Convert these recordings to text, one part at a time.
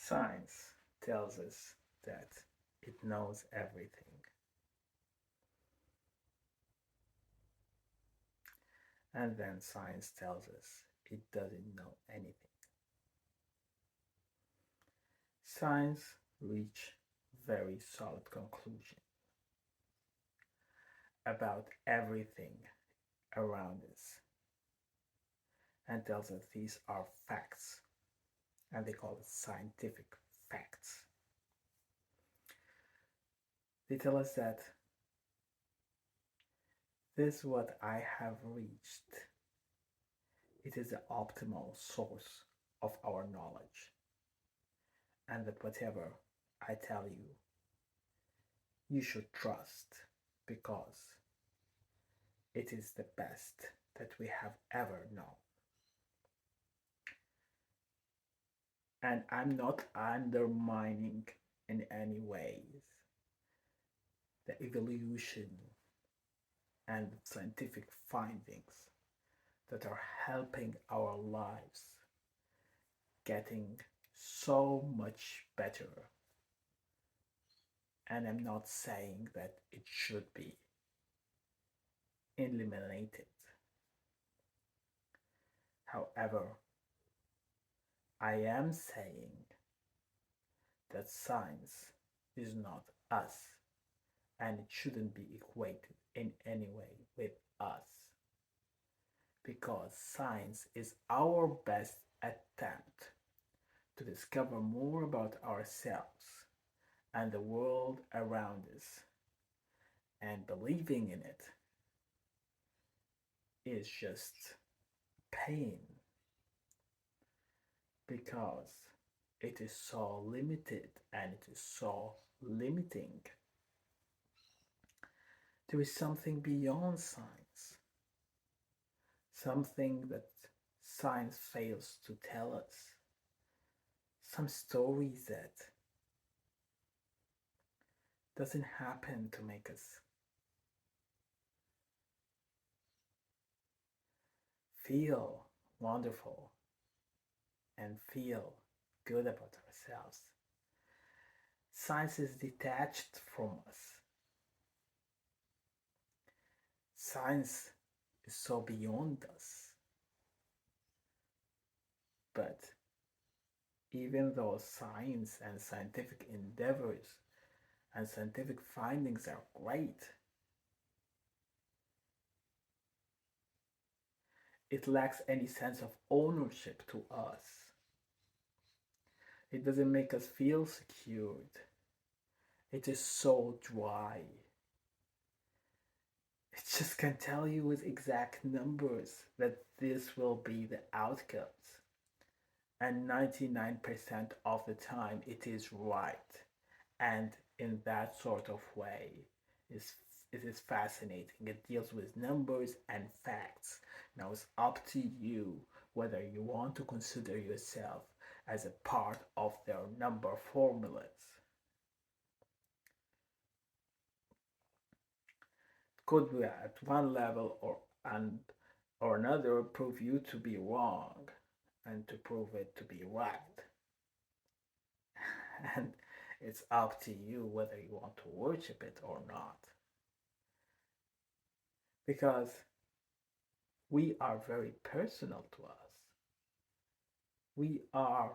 Science tells us that it knows everything, and then science tells us it doesn't know anything. Science reach very solid conclusion about everything around us and tells us these are facts, and they call it scientific facts. They tell us that this is what I have reached. It is the optimal source of our knowledge, and that whatever I tell you, you should trust because it is the best that we have ever known. And I'm not undermining in any ways the evolution and scientific findings that are helping our lives getting so much better. And I'm not saying that it should be eliminated. However, I am saying that science is not us and it shouldn't be equated in any way with us because science is our best attempt to discover more about ourselves and the world around us, and believing in it is just pain because it is so limited and it is so limiting. There is something beyond science, something that science fails to tell us, some stories that doesn't happen to make us feel wonderful and feel good about ourselves. Science is detached from us. Science is so beyond us. But even though science and scientific endeavors and scientific findings are great, it lacks any sense of ownership to us. It doesn't make us feel secured. It is so dry. It just can tell you with exact numbers that this will be the outcomes. And 99% of the time it is right. And in that sort of way, is it is fascinating. It deals with numbers and facts. Now it's up to you whether you want to consider yourself as a part of their number formulas. Could we at one level or another prove you to be wrong and to prove it to be right? And it's up to you whether you want to worship it or not. Because we are very personal to us. We are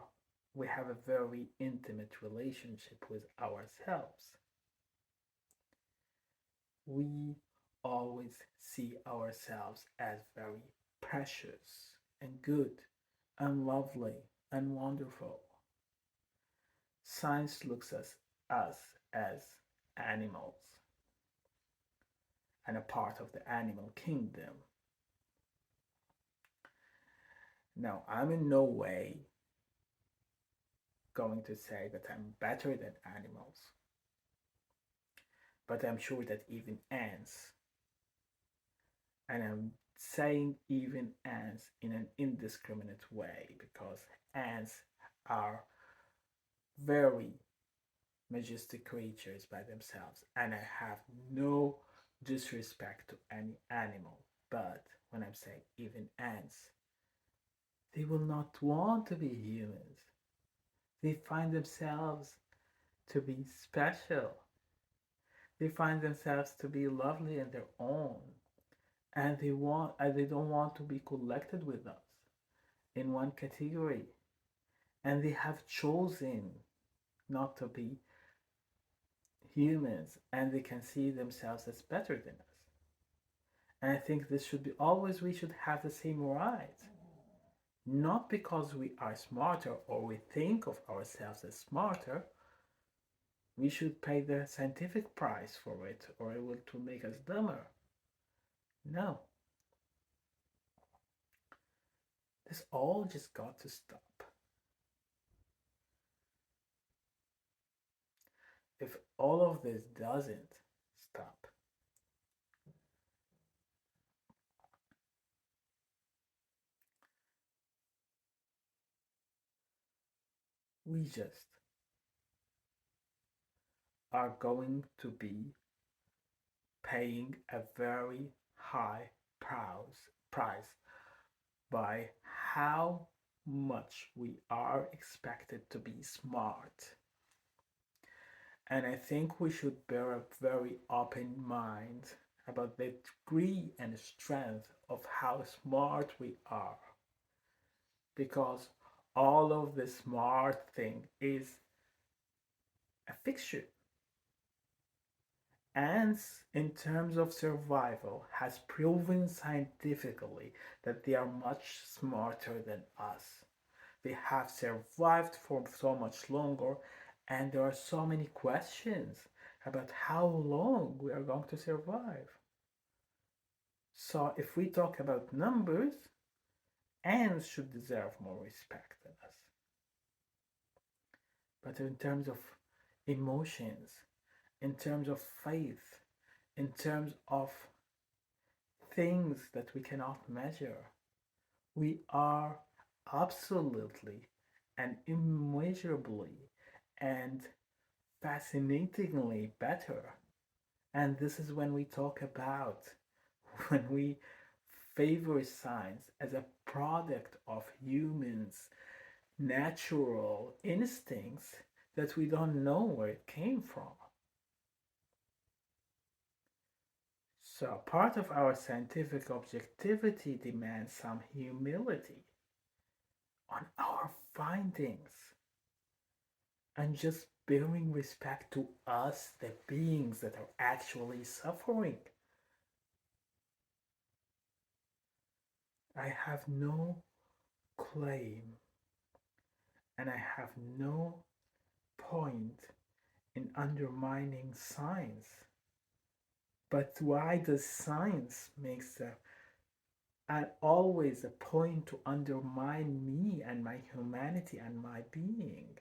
we have a very intimate relationship with ourselves. We always see ourselves as very precious and good and lovely and wonderful. Science looks at us as animals and a part of the animal kingdom. Now, I'm in no way going to say that I'm better than animals, but I'm sure that even ants, and I'm saying even ants in an indiscriminate way because ants are very majestic creatures by themselves, and I have no disrespect to any animal. But when I'm saying even ants, they will not want to be humans. They find themselves to be special. They find themselves to be lovely in their own. And they don't want to be collected with us in one category. And they have chosen not to be humans, and they can see themselves as better than us. And I think this should be always, we should have the same right. Not because we are smarter or we think of ourselves as smarter, we should pay the scientific price for it or it will to make us dumber. No. This all just got to stop. If all of this doesn't stop, we just are going to be paying a very high price by how much we are expected to be smart. And I think we should bear a very open mind about the degree and strength of how smart we are. Because all of the smart thing is a fiction. Ants, in terms of survival, has proven scientifically that they are much smarter than us. They have survived for so much longer, and there are so many questions about how long we are going to survive. So, if we talk about numbers, ants should deserve more respect than us. But in terms of emotions, in terms of faith, in terms of things that we cannot measure, we are absolutely and immeasurably and fascinatingly better. And this is when we talk about when we favor science as a product of humans' natural instincts that we don't know where it came from. So, part of our scientific objectivity demands some humility on our findings and just bearing respect to us, the beings that are actually suffering. I have no claim and I have no point in undermining science. But why does science make always a point to undermine me and my humanity and my being?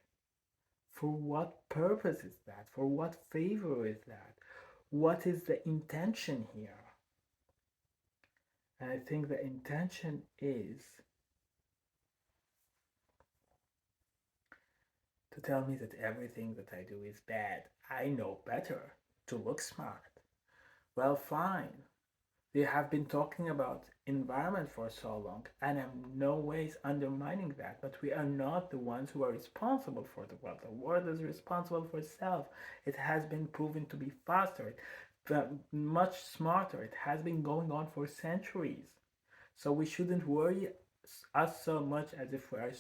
For what purpose is that? For what favor is that? What is the intention here? And I think the intention is to tell me that everything that I do is bad. I know better to look smart. Well, fine. They have been talking about environment for so long, and I'm no ways undermining that, but we are not the ones who are responsible for the world. The world is responsible for itself. It has been proven to be faster, much smarter. It has been going on for centuries. So we shouldn't worry us so much as if we are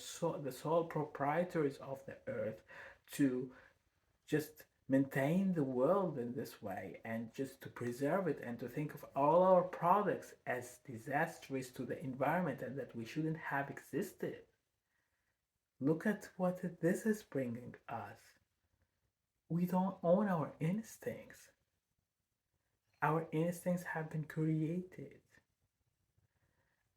the sole proprietors of the earth to just maintain the world in this way and just to preserve it and to think of all our products as disastrous to the environment and that we shouldn't have existed. Look at what this is bringing us. We don't own our instincts. Our instincts have been created.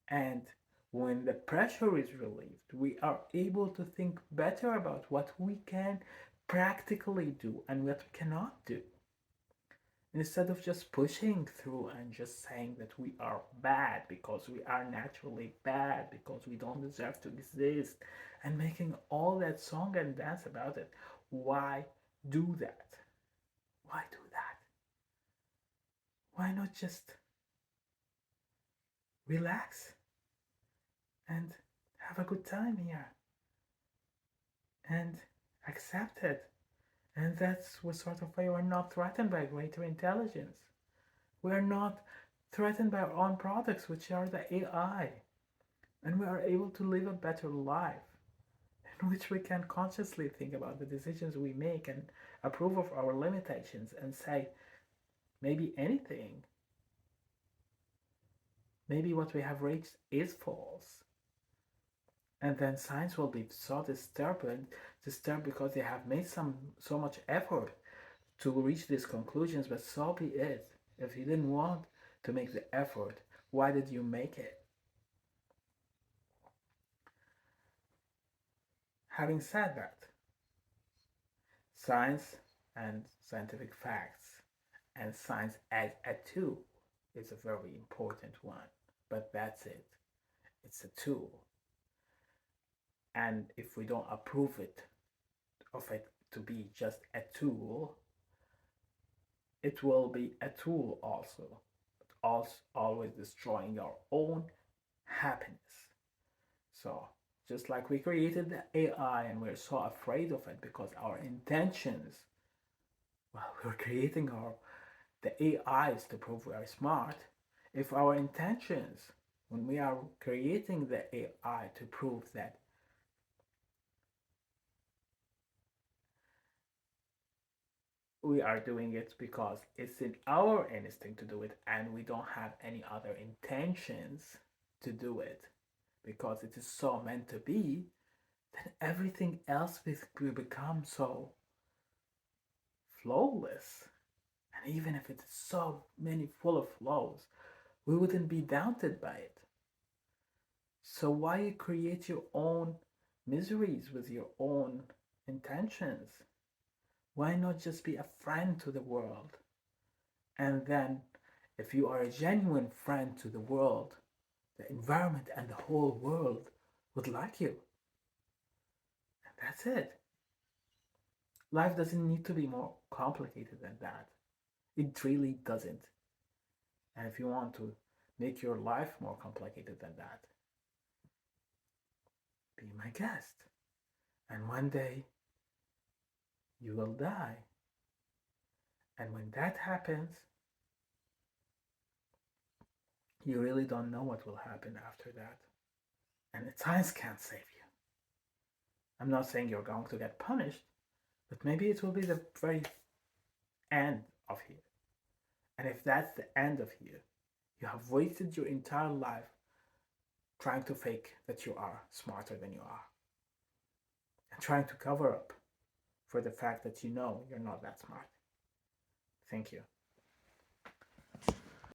And when the pressure is relieved, we are able to think better about what we can practically do and what we cannot do. Instead of just pushing through and just saying that we are bad because we are naturally bad, because we don't deserve to exist, and making all that song and dance about it. Why do that? Why do that? Why not just relax and have a good time here and Accept it. And that's what sort of way we're not threatened by greater intelligence. We're not threatened by our own products, which are the AI. And we are able to live a better life in which we can consciously think about the decisions we make and approve of our limitations and say, maybe anything, maybe what we have reached is false. And then science will be so disturbed because they have made so much effort to reach these conclusions, but so be it. If you didn't want to make the effort, why did you make it? Having said that, science and scientific facts and science as a tool is a very important one. But that's it. It's a tool. And if we don't approve it to be just a tool, it will be a tool also, but also always destroying our own happiness. So just like we created the AI and we're so afraid of it because our intentions, well, we're creating the AIs to prove we are smart. If our intentions, when we are creating the AI to prove that we are doing it because it's in our instinct to do it and we don't have any other intentions to do it because it is so meant to be, then everything else will become so flawless. And even if it's so many full of flaws, we wouldn't be daunted by it. So why create your own miseries with your own intentions? Why not just be a friend to the world? And then, if you are a genuine friend to the world, the environment and the whole world would like you. And that's it. Life doesn't need to be more complicated than that. It really doesn't. And if you want to make your life more complicated than that, be my guest. And one day, you will die. And when that happens, you really don't know what will happen after that. And science can't save you. I'm not saying you're going to get punished, but maybe it will be the very end of here. And if that's the end of here, you have wasted your entire life trying to fake that you are smarter than you are and trying to cover up for the fact that you know you're not that smart. Thank you.